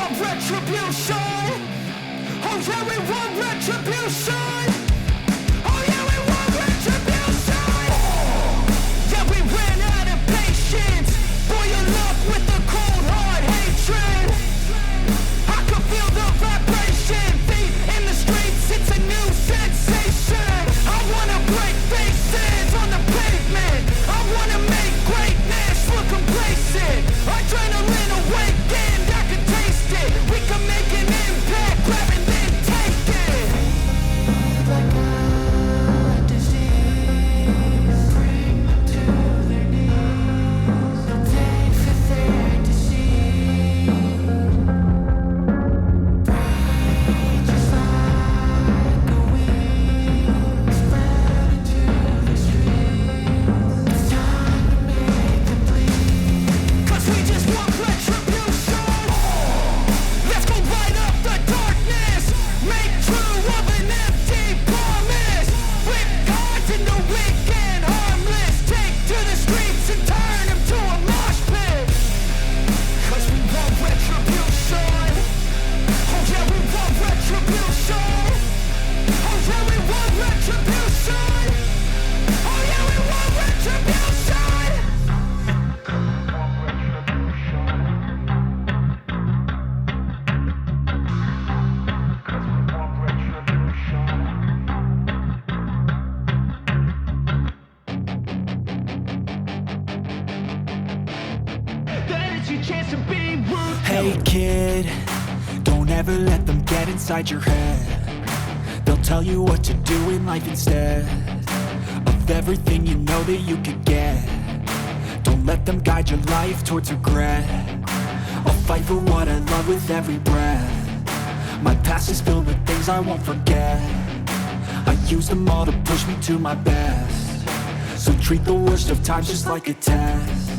want retribution. Oh yeah, we want retribution. Oh yeah, we want retribution. Yeah, we ran out of patience. Boy, you look with the cold hard hatred. I can feel the vibration. Feet in the streets, it's a new sensation. I wanna break faces on the pavement. I wanna make greatness look complacent. Adrenaline awakened, I can taste it. We can make an impact, grab and then take it. Like a disease, bring them to their knees. Pay for their disease. Breathe just like a weed, spread into the streets. It's time to make them bleed. 'Cause we just want retribution. Let's go light up the darkness. Make true of an empty promise. Flip cards in the weak and harmless. Take to the streets and turn them to a mosh pit. 'Cause we want retribution. Oh yeah, we want retribution. Oh yeah, we want retribution. Oh yeah, we want retribution. Then it's your chance to be ruthless. Hey kid, don't ever let them get inside your head. They'll tell you what to do in life instead of everything you know that you could get. Don't let them guide your life towards regret. I'll fight for what I love with every breath. My past is filled with things I won't forget. I use them all to push me to my best. So treat the worst of times just like a test.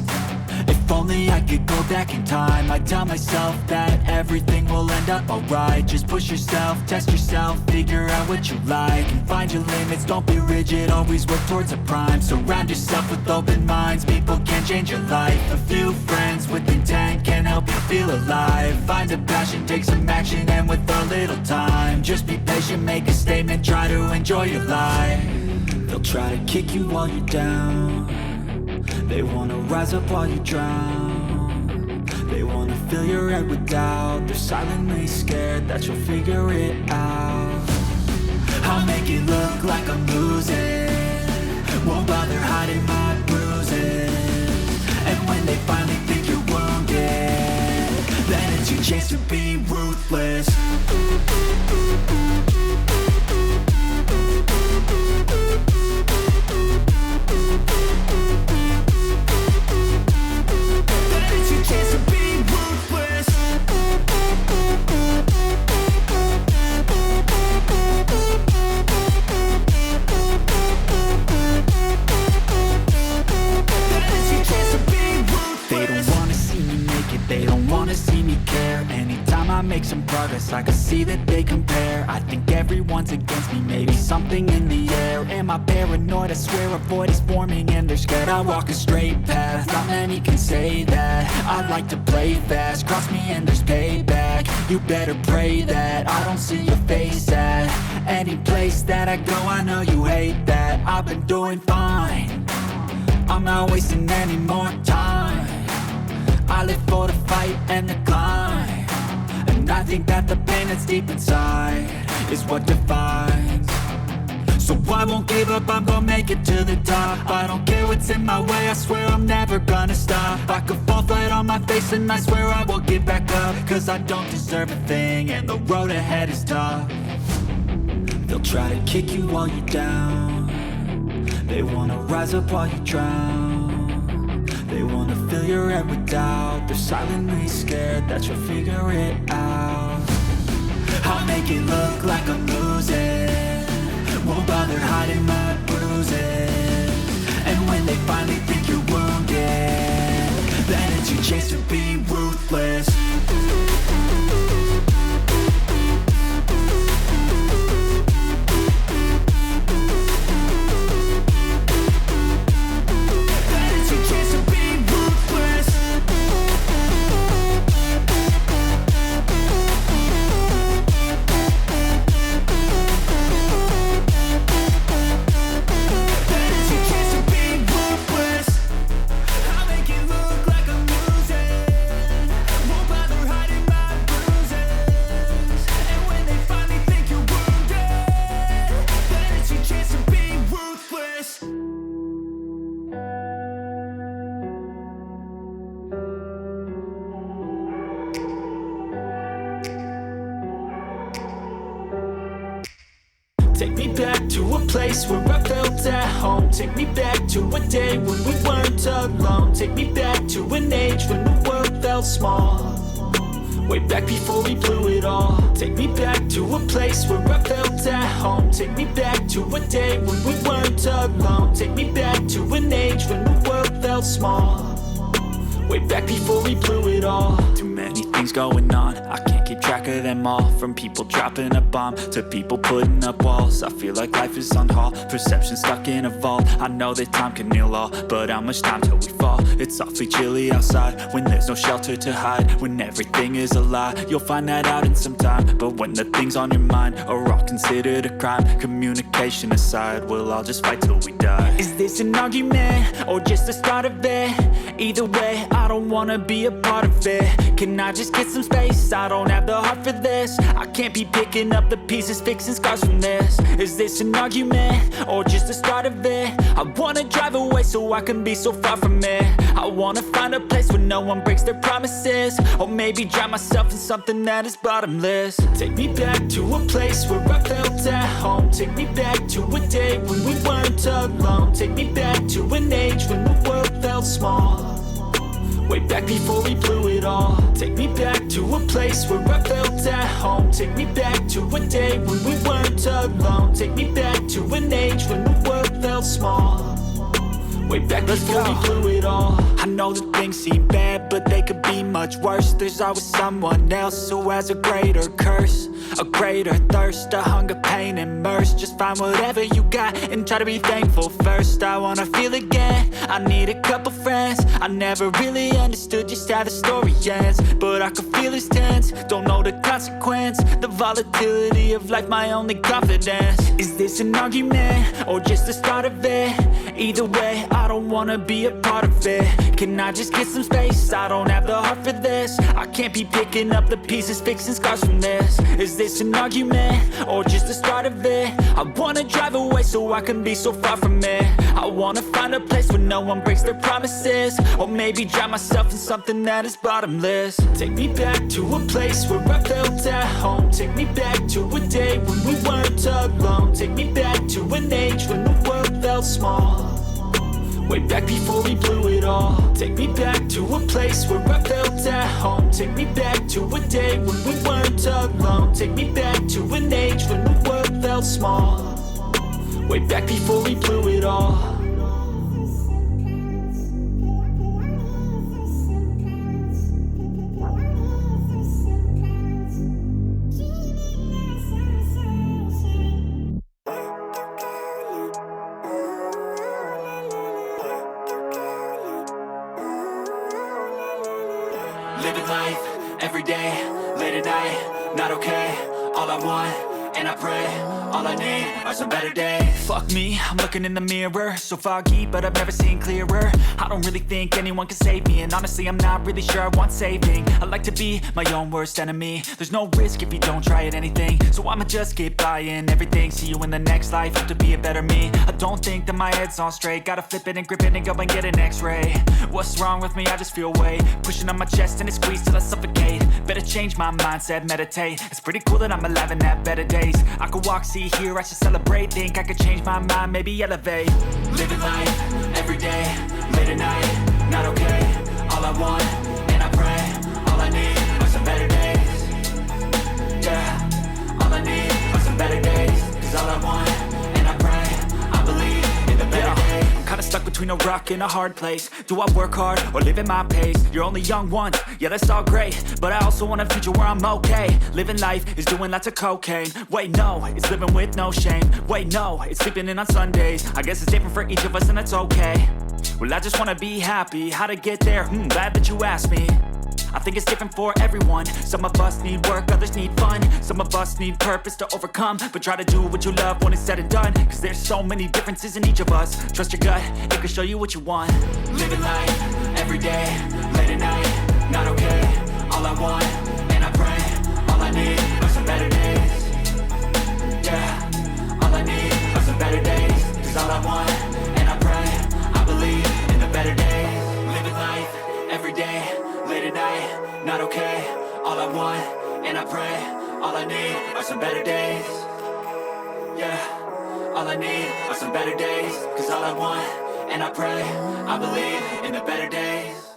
If only I could go back in time, I'd tell myself that everything will end up alright. Just push yourself, test yourself, figure out what you like, and find your limits, don't be rigid, always work towards a prime. Surround yourself with open minds, people can change your life. A few friends with intent can help you feel alive. Find a passion, take some action, and with a little time, just be patient, make a statement, try to enjoy your life. They'll try to kick you while you're down. They wanna rise up while you drown. They wanna fill your head with doubt. They're silently scared that you'll figure it out. I'll make it look like I'm losing. Won't bother hiding my bruises. And when they finally think you're wounded, then it's your chance to be ruthless. They don't wanna see me care. Anytime I make some progress, I can see that they compare. I think everyone's against me, maybe something in the air. Am I paranoid? I swear a void is forming and they're scared I walk a straight path. Not many can say that. I like to play fast, cross me and there's payback. You better pray that I don't see your face at any place that I go. I know you hate that. I've been doing fine, I'm not wasting any more time. I live for the fight and the climb, and I think that the pain that's deep inside is what defines. So I won't give up, I'm gonna make it to the top. I don't care what's in my way, I swear I'm never gonna stop. I could fall flat on my face and I swear I will get back up. 'Cause I don't deserve a thing and the road ahead is tough. They'll try to kick you while you're down. They wanna rise up while you drown. They wanna fill your head with doubt. They're silently scared that you'll figure it out. I'll make it look like I'm losing. Won't bother hiding my bruises. And when they finally think you're wounded, then it's your chance to be ruthless. this. Take me back to a place where I felt at home. Take me back to a day when we weren't alone. Take me back to an age when the world felt small. Way back before we blew it all. Take me back to a place where I felt at home. Take me back to a day when we weren't alone. Take me back to an age when the world felt small. Way back before we blew it all. Too many things going on, I can't keep track of them all. From people dropping a bomb to people putting up walls. I feel like life is on hold, perception stuck in a vault. I know that time can heal all, but how much time till we fall? It's awfully chilly outside when there's no shelter to hide. When everything is a lie, you'll find that out in some time. But when the things on your mind are all considered a crime, communication aside, we'll all just fight till we die. Is this an argument or just the start of it? Either way, I don't wanna be a part of it. Can I just get some space? I don't have the heart for this. I can't be picking up the pieces, fixing scars from this. Is this an argument or just the start of it? I wanna drive away so I can be so far from it. I wanna find a place where no one breaks their promises. Or maybe drown myself in something that is bottomless. Take me back to a place where I felt at home. Take me back to a day when we weren't alone. Take me back to an age when the world felt small. Way back before we blew it all. Take me back to a place where I felt at home. Take me back to a day when we weren't alone. Take me back to an age when the world felt small. Way back before we blew it all. I know that things seem bad, but they could be much worse. There's always someone else who has a greater curse, a greater thirst, a hunger, pain, and mercy. Just find whatever you got and try to be thankful first. I wanna feel again, I need a couple friends. I never really understood just how the story ends, but I can feel it's tense, don't know the consequence. The volatility of life, my only confidence. Is this an argument or just the start of it? Either way, I don't wanna be a part of it. Can I just get some space? I don't have the heart for this. I can't be picking up the pieces, fixing scars from this. Is this an argument or just the start of it? I wanna drive away so I can be so far from it. I wanna find a place where no one breaks their promises. Or maybe drown myself in something that is bottomless. Take me back to a place where I felt at home. Take me back to a day when we weren't alone. Take me back to an age when the world felt small. Way back before we blew it all. Take me back to a place where I felt at home. Take me back to a day when we weren't alone. Take me back to an age when the world felt small. Way back before we blew it all. Living life, every day, late at night, not okay. All I want, and I pray, all I need are some better days. Fuck me, I'm looking in the mirror, so foggy, but I've never seen clearer. I don't really think anyone can save me, and honestly I'm not really sure I want saving. I like to be my own worst enemy. There's no risk if you don't try at anything, so I'ma just keep buying everything. See you in the next life, have to be a better me. I don't think that my head's on straight, gotta flip it and grip it and go and get an x-ray. What's wrong with me? I just feel weight pushing on my chest and it squeezes till I suffocate. Better change my mindset, meditate. It's pretty cool that I'm alive and have better days. I could walk, see, hear, I should celebrate. Think I could change my mind, maybe elevate. Living life, every day, late at night, not okay. All I want, and I pray, all I need are some better days. Yeah, all I need are some better days. Cause all I want, and I pray, I believe in the better days. I'm kinda stuck between a rock and a hard place. Do I work hard or live at my pace? You're only young once, yeah that's all great, but I also want a future where I'm okay. Living life is doing lots of cocaine. Wait no, it's living with no shame. Wait no, it's sleeping in on Sundays. I guess it's different for each of us and that's okay. Well I just wanna be happy, how to get there? Glad that you asked me. I think it's different for everyone. Some of us need work, others need fun. Some of us need purpose to overcome. But try to do what you love when it's said and done. Cause there's so many differences in each of us. Trust your gut, it can show you what you want. Living life, every day, late at night, not okay. All I want, and I pray, all I need are some better days. Yeah, all I need are some better days. Cause all I want, okay. All I want, and I pray, all I need are some better days. Yeah, all I need are some better days. Cause all I want, and I pray, I believe in the better days.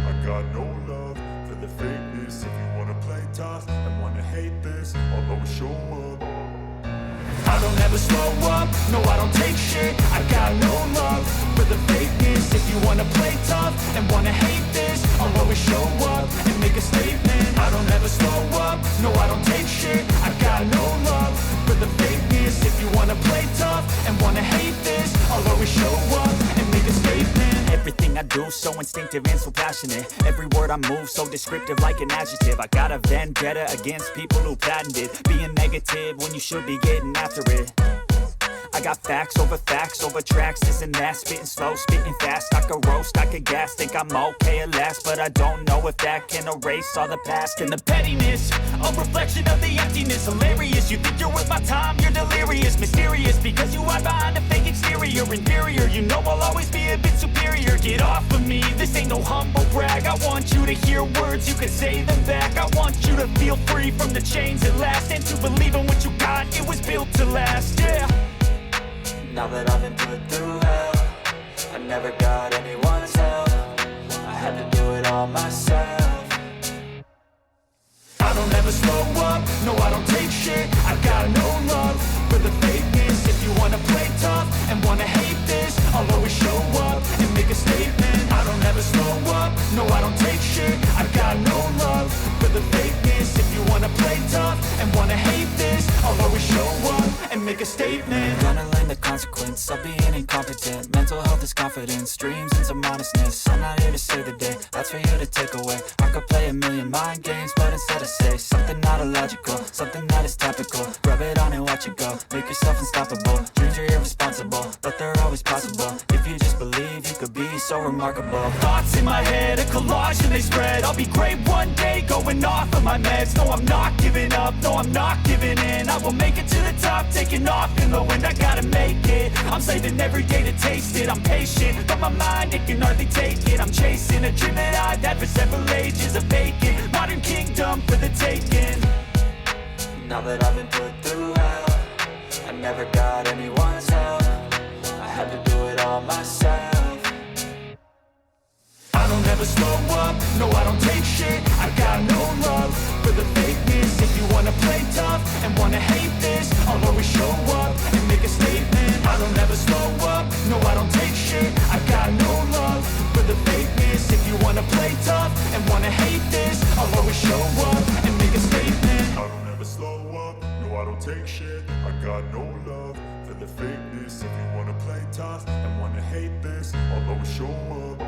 I got no love for the fakeness. If you wanna play tough and wanna hate this, I'll always show up. I don't ever slow up, no I don't take shit. I got no love for the fakeness. If you wanna play tough and wanna hate this, I'll always show up and make a statement. I don't ever slow up, no I don't take shit. I got no love for the fakeness. If you wanna play tough and wanna hate this, I'll always show up and make a statement. Everything I do so instinctive and so passionate. Every word I move so descriptive like an adjective. I got a vendetta against people who patented being negative when you should be getting after it. I got facts over tracks, this and that. Spitting slow, spitting fast. I could roast, I could gas. Think I'm okay at last, but I don't know if that can erase all the past. And the pettiness, a reflection of the emptiness. Hilarious, you think you're worth my time, you're delirious. Mysterious, because you hide behind a fake exterior. Inferior, you know I'll always be a bit superior. Get off of me, this ain't no humble brag. I want you to hear words, you can say them back. I want you to feel free from the chains at last, and to believe in what you got, it was built to last, yeah. Now that I've been put through hell, I never got anyone's help. I had to do it all myself. I don't ever slow up, no I don't take shit. I got no love for the fakeness. If you wanna play tough and wanna hate this, I'll always show up and make a statement. I don't ever slow up, no I don't take shit. I got no love for the fakeness. If you wanna play tough and wanna hate this, I'll always show up and make a statement. Gonna learn the consequence of being incompetent. Mental health is confidence, dreams and some honestness. I'm not here to save the day, that's for you to take away. I could play a million mind games, but instead I say something not illogical, something that is topical. Rub it on and watch it go, make yourself unstoppable. Dreams are irresponsible, but they're always possible. If you just believe, you could be so remarkable. Thoughts in my head, a collage and they spread. I'll be great one day, going off of my meds. No, I'm not giving up, no, I'm not giving in. I will make it to the top, taking off in the wind. I gotta make it, I'm saving every day to taste it. I'm patient, but my mind, it can hardly take it. I'm chasing a dream that I've had for several ages. A vacant, modern kingdom for the taking. Now that I've been put through hell, I never got anyone's help. I had to do it all myself. I don't ever slow up, no I don't take shit. I got no love for the fakeness. If you wanna play tough and wanna hate this, I'll always show up and make a statement. I don't ever slow up, no I don't take shit. I got no love for the fakeness. If you wanna play tough and wanna hate this, I'll always show up and make a statement. I don't ever slow up, no I don't take shit. I got no love for the fakeness. If you wanna play tough and wanna hate this, I'll always show up.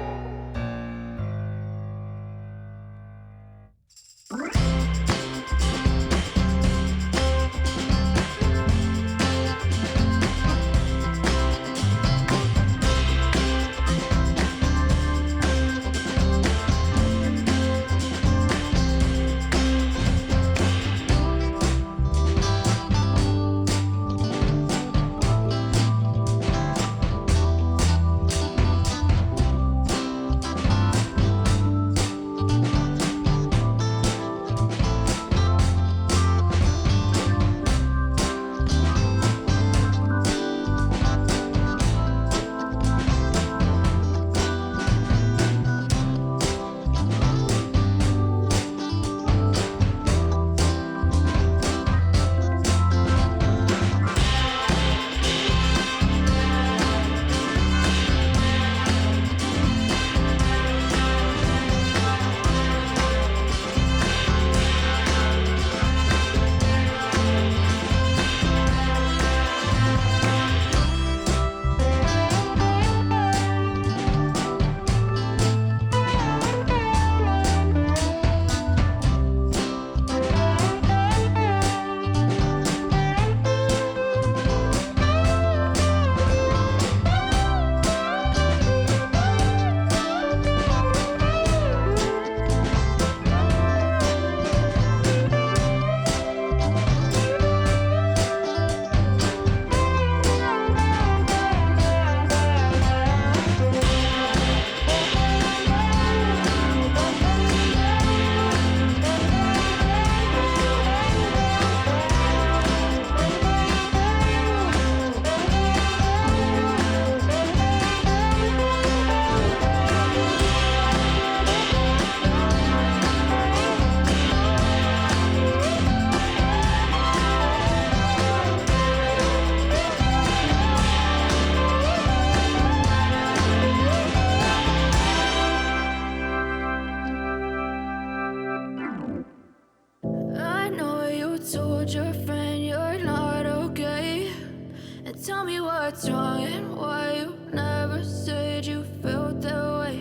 Tell me what's wrong and why you never said you felt that way.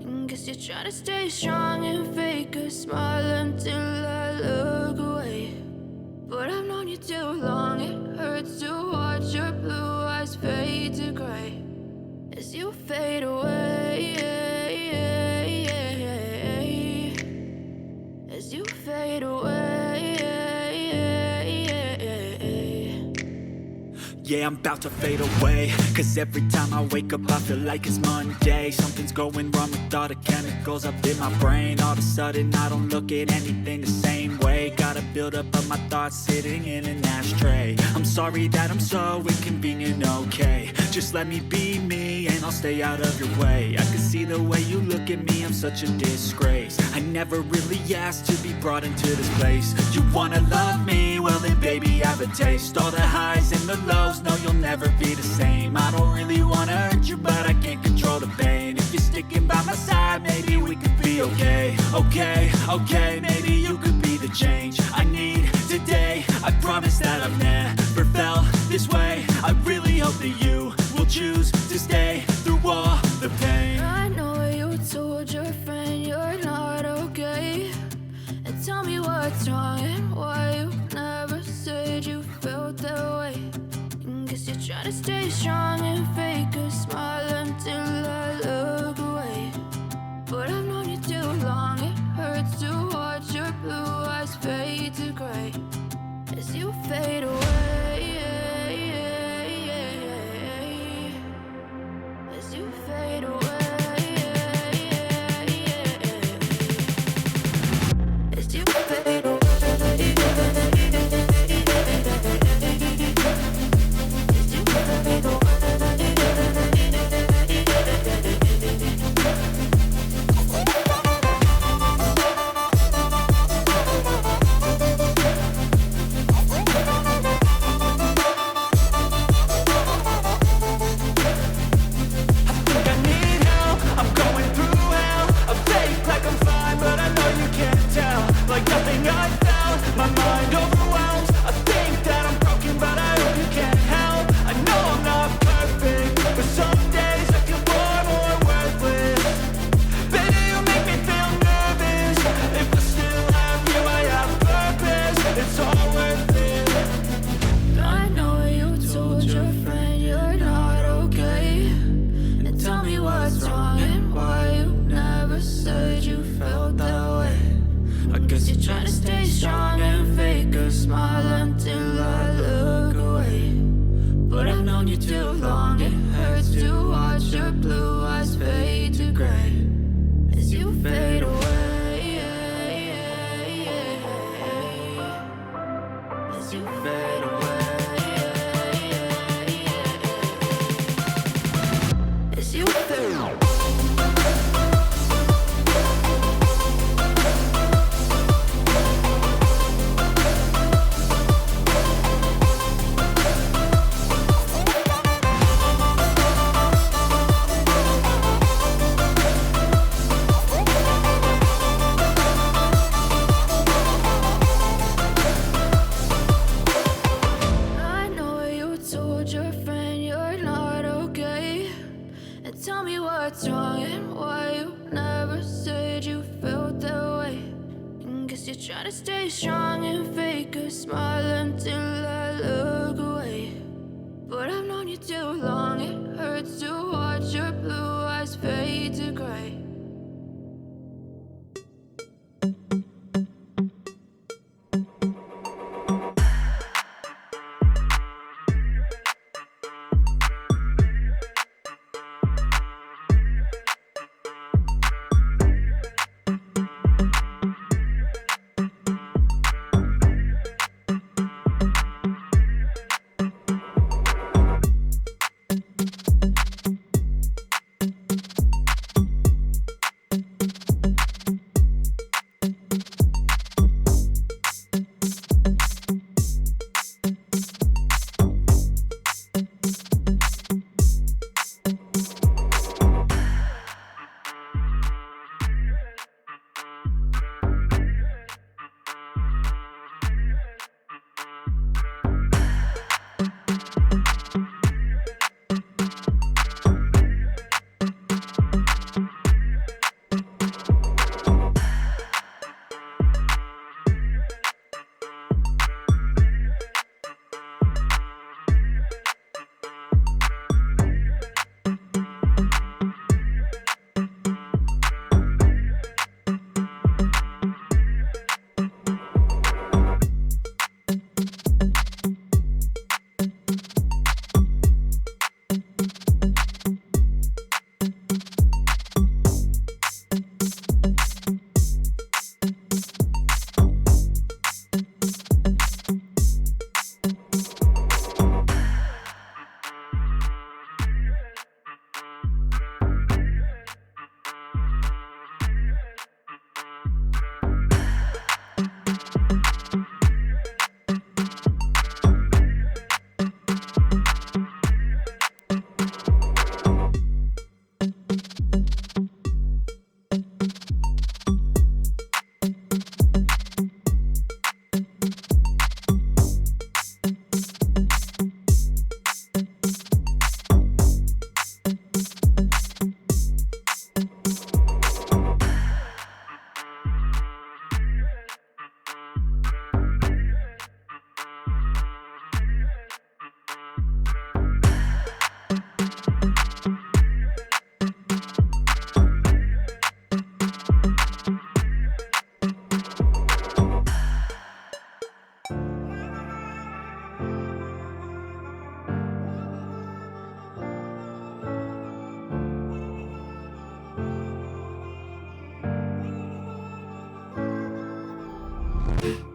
And guess you're trying to stay strong and fake a smile until I look away. But I've known you too long, it hurts to watch your blue eyes fade to gray as you fade away. As you fade away. Yeah, I'm about to fade away, cause every time I wake up I feel like it's Monday. Something's going wrong with all the chemicals up in my brain. All of a sudden I don't look at anything the same way. Gotta build up of my thoughts sitting in an ashtray. I'm sorry that I'm so inconvenient, okay. Just let me be me and I'll stay out of your way. I can see the way you look at me, I'm such a disgrace. I never really asked to be brought into this place. You wanna love me? Well then baby have a taste. All the highs and the lows, no you'll never be the same. I don't really wanna hurt you but I can't control the pain. If you're sticking by my side maybe we could be okay. Okay, maybe you could be the change I need today. I promise that I've never felt this way. I really hope that you will choose to stay through all the pain. I know you told your friend you're not okay. And tell me what's wrong and why you never said you felt that way. And guess you're trying to stay strong and fake a smile until I look away. But I've known you too long, it hurts to watch your blue eyes fade to gray as you fade away. As you fade away. As you fade away. Thank